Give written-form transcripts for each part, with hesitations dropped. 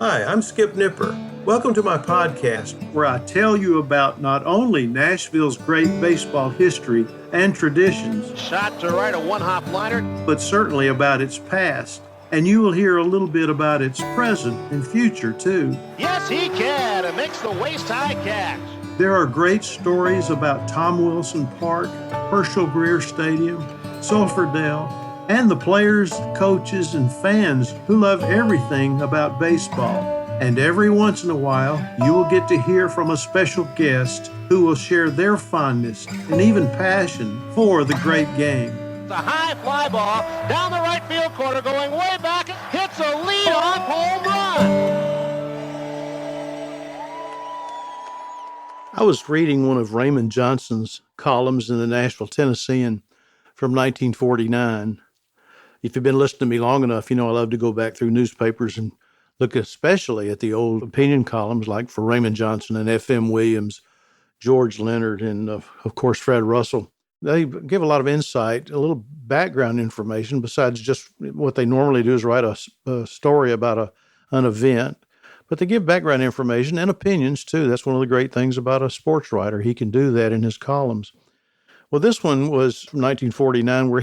Hi, I'm Skip Nipper. Welcome to my podcast, where I tell you about not only Nashville's great baseball history and traditions, shot to right, a one-hop liner, but certainly about its past. And you will hear a little bit about its present and future, too. Yes, he can. It makes the waist-high catch. There are great stories about Tom Wilson Park, Herschel Greer Stadium, Sulphur Dell, and the players, coaches, and fans who love everything about baseball. And every once in a while, you will get to hear from a special guest who will share their fondness and even passion for the great game. It's a high fly ball down the right field corner, going way back, hits a lead-off home run. I was reading one of Raymond Johnson's columns in the Nashville Tennessean from 1949. If you've been listening to me long enough, you know I love to go back through newspapers and look especially at the old opinion columns, like for Raymond Johnson and F.M. Williams, George Leonard, and of course Fred Russell. They give a lot of insight, a little background information, besides just what they normally do is write a story about an event. But they give background information and opinions, too. That's one of the great things about a sports writer. He can do that in his columns. Well, this one was from 1949, where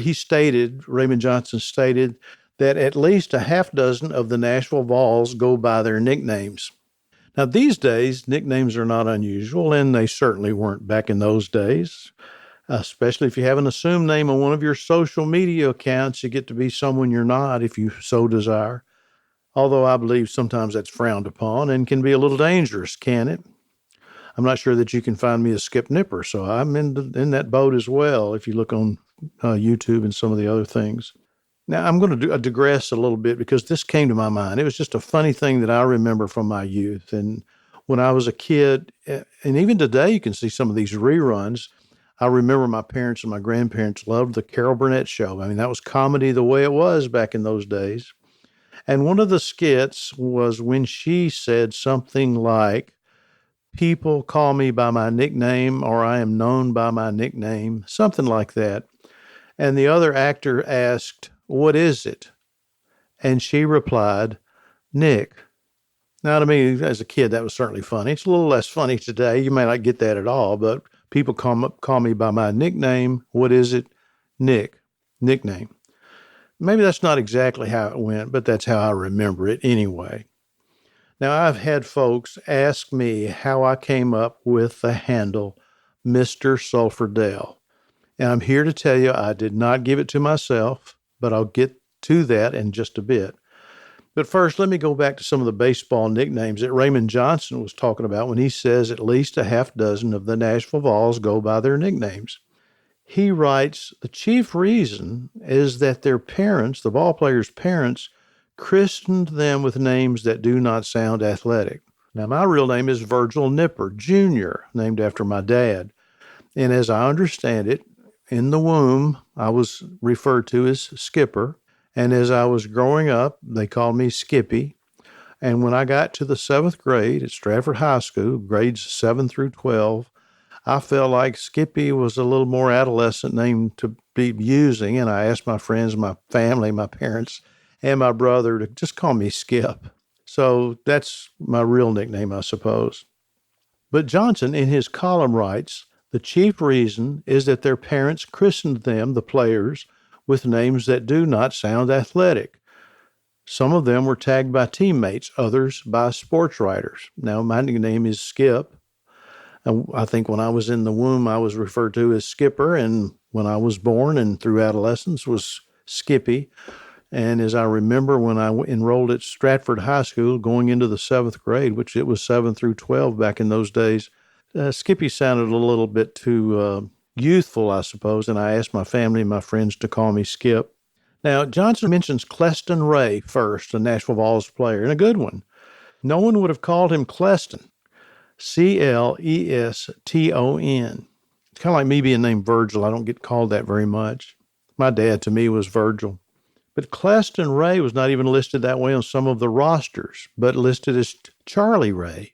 Raymond Johnson stated, that at least a half dozen of the Nashville Vols go by their nicknames. Now, these days, nicknames are not unusual, and they certainly weren't back in those days, especially if you have an assumed name on one of your social media accounts. You get to be someone you're not if you so desire, although I believe sometimes that's frowned upon and can be a little dangerous, can it? I'm not sure that you can find me as Skip Nipper, so I'm in that boat as well if you look on YouTube and some of the other things. Now, I'm going to digress a little bit because this came to my mind. It was just a funny thing that I remember from my youth. And when I was a kid, and even today you can see some of these reruns, I remember my parents and my grandparents loved the Carol Burnett Show. I mean, that was comedy the way it was back in those days. And one of the skits was when she said something like, "People call me by my nickname," or "I am known by my nickname," something like that. And the other actor asked, "What is it?" And she replied, "Nick." Now, to me, as a kid, that was certainly funny. It's a little less funny today. You may not get that at all, but people call me by my nickname. What is it? Nick. Nickname. Maybe that's not exactly how it went, but that's how I remember it anyway. Now, I've had folks ask me how I came up with the handle Mr. Sulphur Dell. And I'm here to tell you I did not give it to myself, but I'll get to that in just a bit. But first, let me go back to some of the baseball nicknames that Raymond Johnson was talking about when he says at least a half dozen of the Nashville Vols go by their nicknames. He writes, the chief reason is that their parents, the ball players' parents, christened them with names that do not sound athletic. Now, my real name is Virgil Nipper, Jr., named after my dad. And as I understand it, in the womb, I was referred to as Skipper. And as I was growing up, they called me Skippy. And when I got to the 7th grade at Stratford High School, grades 7 through 12, I felt like Skippy was a little more adolescent name to be using. And I asked my friends, my family, my parents, and my brother to just call me Skip. So that's my real nickname, I suppose. But Johnson, in his column, writes, the chief reason is that their parents christened them, the players, with names that do not sound athletic. Some of them were tagged by teammates, others by sports writers. Now, my nickname is Skip. I think when I was in the womb, I was referred to as Skipper, and when I was born and through adolescence was Skippy. And as I remember when I enrolled at Stratford High School going into the 7th grade, which it was 7 through 12 back in those days, Skippy sounded a little bit too youthful, I suppose, and I asked my family and my friends to call me Skip. Now, Johnson mentions Cleston Ray first, a Nashville Vols player, and a good one. No one would have called him Cleston, Cleston. It's kind of like me being named Virgil. I don't get called that very much. My dad, to me, was Virgil. But Cleston Ray was not even listed that way on some of the rosters, but listed as Charlie Ray.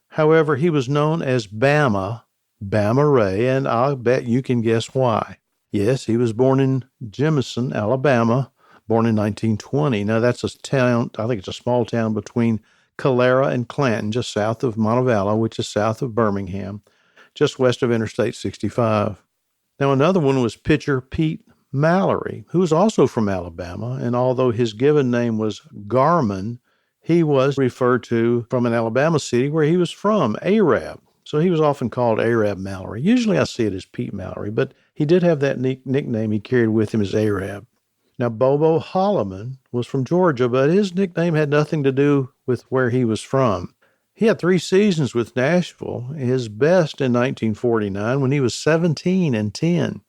However, he was known as Bama Ray, and I'll bet you can guess why. Yes, he was born in Jemison, Alabama, born in 1920. Now, that's a town, I think it's a small town between Calera and Clanton, just south of Montevallo, which is south of Birmingham, just west of Interstate 65. Now, another one was pitcher Pete Mallory, who was also from Alabama, and although his given name was Garman, he was referred to from an Alabama city where he was from, Arab. So he was often called Arab Mallory. Usually I see it as Pete Mallory, but he did have that nickname he carried with him as Arab. Now, Bobo Holloman was from Georgia, but his nickname had nothing to do with where he was from. He had 3 seasons with Nashville, his best in 1949 when he was 17-10.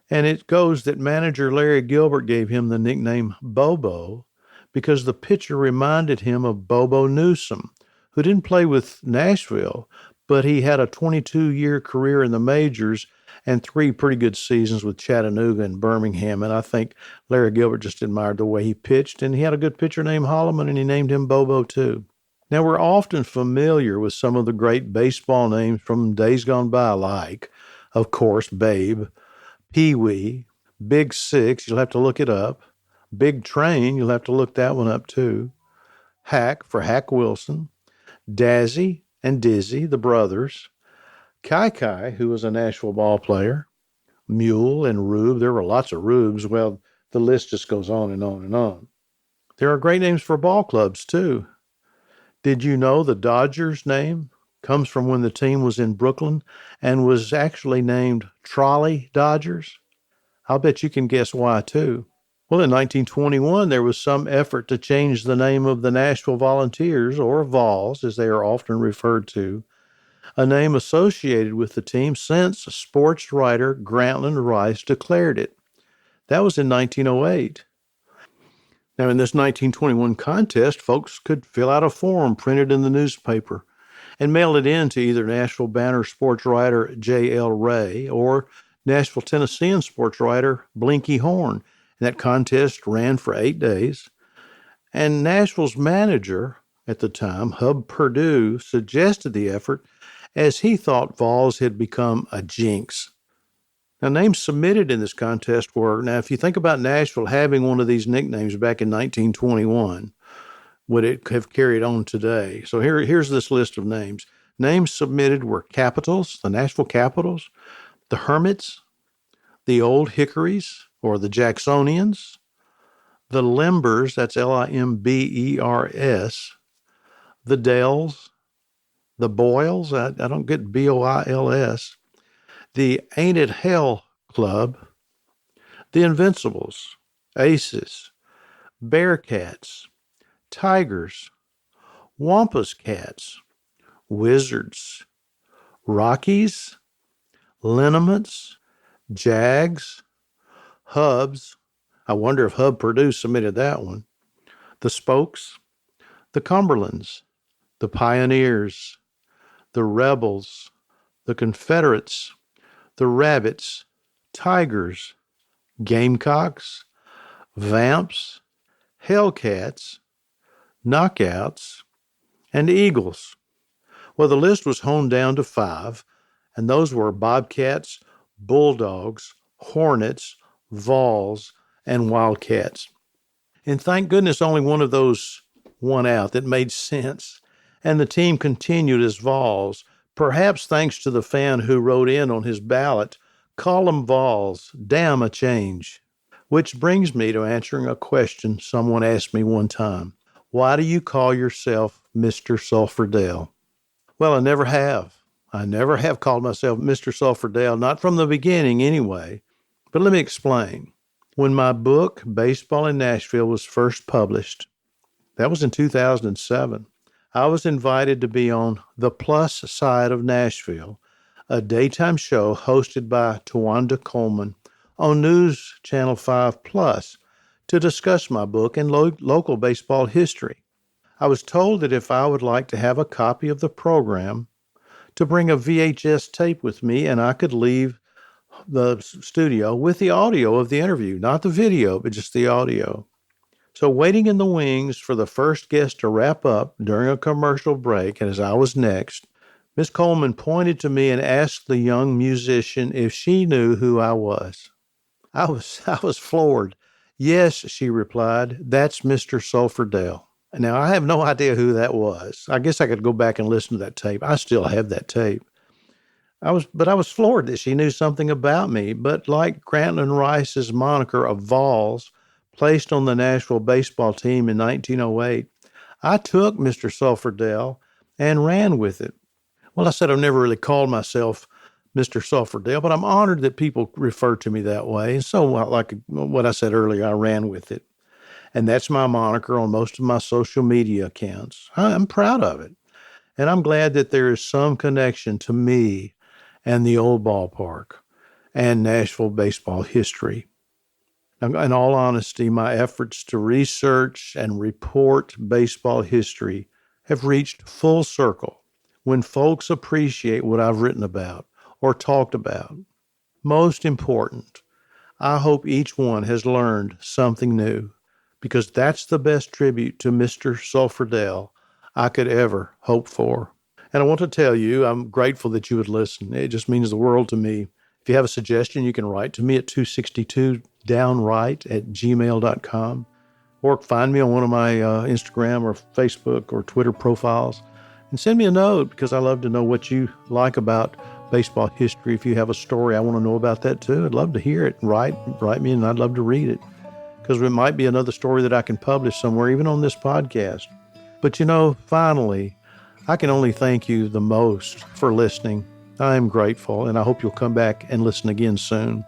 And it goes that manager Larry Gilbert gave him the nickname Bobo because the pitcher reminded him of Bobo Newsom, who didn't play with Nashville, but he had a 22-year career in the majors and 3 pretty good seasons with Chattanooga and Birmingham. And I think Larry Gilbert just admired the way he pitched, and he had a good pitcher named Holloman, and he named him Bobo too. Now, we're often familiar with some of the great baseball names from days gone by, like, of course, Babe, Pee Wee, Big Six, you'll have to look it up, Big Train, you'll have to look that one up too, Hack for Hack Wilson, Dazzy and Dizzy, the brothers, Kai, who was a Nashville ball player, Mule and Rube. There were lots of Rubes. Well, the list just goes on and on and on. There are great names for ball clubs too. Did you know the Dodgers name comes from when the team was in Brooklyn and was actually named Trolley Dodgers? I'll bet you can guess why, too. Well, in 1921, there was some effort to change the name of the Nashville Volunteers, or Vols, as they are often referred to, a name associated with the team since sports writer Grantland Rice declared it. That was in 1908. Now, in this 1921 contest, folks could fill out a form printed in the newspaper and mail it in to either Nashville Banner sports writer J.L. Ray or Nashville Tennessean sports writer Blinky Horn. And that contest ran for 8 days. And Nashville's manager at the time, Hub Perdue, suggested the effort as he thought Vols had become a jinx. Now, names submitted in this contest were, now, if you think about Nashville having one of these nicknames back in 1921, would it have carried on today? So here's this list of names. Names submitted were Capitals, the Nashville Capitals, the Hermits, the Old Hickories, or the Jacksonians, the Limbers, that's Limbers, the Dells, the Boyles, I don't get Boils, the Ain't It Hell Club, the Invincibles, Aces, Bearcats, Tigers, Wampus Cats, Wizards, Rockies, Liniments, Jags, Hubs. I wonder if Hub Perdue submitted that one. The Spokes, the Cumberlands, the Pioneers, the Rebels, the Confederates, the Rabbits, Tigers, Gamecocks, Vamps, Hellcats, Knockouts, and Eagles. Well, the list was honed down to 5, and those were Bobcats, Bulldogs, Hornets, Vols, and Wildcats. And thank goodness only one of those won out that made sense, and the team continued as Vols, perhaps thanks to the fan who wrote in on his ballot, "Call 'em Vols, damn a change." Which brings me to answering a question someone asked me one time. Why do you call yourself Mr. Sulphur Dell? Well, I never have. I never have called myself Mr. Sulphur Dell, not from the beginning anyway. But let me explain. When my book, Baseball in Nashville, was first published, that was in 2007, I was invited to be on The Plus Side of Nashville, a daytime show hosted by Tawanda Coleman on News Channel 5 Plus, to discuss my book and local baseball history. I was told that if I would like to have a copy of the program, to bring a VHS tape with me and I could leave the studio with the audio of the interview, not the video, but just the audio. So waiting in the wings for the first guest to wrap up during a commercial break, and as I was next, Miss Coleman pointed to me and asked the young musician if she knew who I was. I was floored. "Yes," she replied, "that's Mr. Sulphur Dell." Now, I have no idea who that was. I guess I could go back and listen to that tape. I still have that tape. I was floored that she knew something about me. But like Grantland Rice's moniker of Vols, placed on the Nashville baseball team in 1908, I took Mr. Sulphur Dell and ran with it. Well, I said I've never really called myself Mr. Sulphur Dell, but I'm honored that people refer to me that way. And so, like what I said earlier, I ran with it. And that's my moniker on most of my social media accounts. I'm proud of it. And I'm glad that there is some connection to me and the old ballpark and Nashville baseball history. Now, in all honesty, my efforts to research and report baseball history have reached full circle when folks appreciate what I've written about or talked about. Most important, I hope each one has learned something new, because that's the best tribute to Mr. Sulphur Dell I could ever hope for. And I want to tell you, I'm grateful that you would listen. It just means the world to me. If you have a suggestion, you can write to me at 262downright@gmail.com, or find me on one of my Instagram or Facebook or Twitter profiles and send me a note, because I love to know what you like about baseball history. If you have a story, I want to know about that too. I'd love to hear it. Write me, and I'd love to read it, because it might be another story that I can publish somewhere, even on this podcast. But finally, I can only thank you the most for listening. I am grateful, and I hope you'll come back and listen again soon.